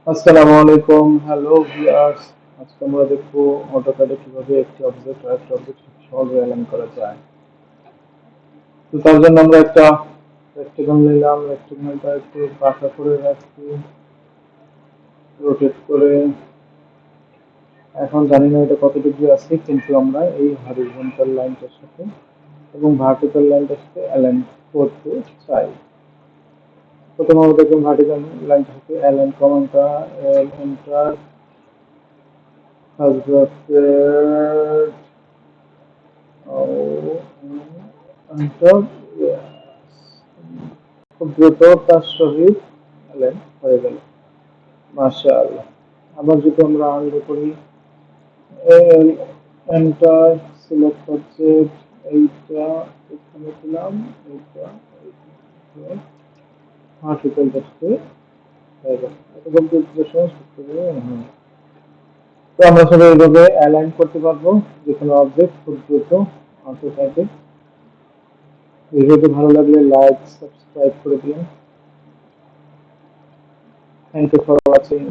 আসসালামু আলাইকুম, hello viewers. আজকে আমরা দেখবো অটোক্যাডে কিভাবে একটি অবজেক্ট আর একটা অবজেক্ট সহজে অ্যালাইন করা যায়। তো তার জন্য আমরা একটা রেক্টেগল নিলাম, রেক্টেগলটা একটু বাঁকা করে রাখছি, রোটেট করে। এখন জানি না এটা কত ডিগ্রি আছে, কিন্তু আমরা এই হরিজন্টাল লাইনটার সাথে এবং ভার্টিক্যাল লাইনটার সাথে অ্যালাইন করতে চাই। প্রথমে আমরা দেখুন ভার্টিক্যাল লাইনটার সাথে অ্যালাইন কমান্ডটা এন্টার সাবজেক্টের অন্তর খুব দ্রুত তার সহিত এলেন হয়ে গেল। মাশাআল্লাহ। আবার যদি আমরা আনডু করি, এন্টার সিলেক্ট হচ্ছে এইটা, এখানে দিলাম এইটা, আর্টিকেল দেখতে হয়ে গেল। এটা কম্পিউটার তো আমরা সবাই এইভাবে অ্যালাইন করতে পারবো যে কোনো অবজেক্ট খুব দ্রুত অটোক্যাডে। ভিডিওটি ভালো লাগলে লাইক সাবস্ক্রাইব করে দিন। Thank you for watching.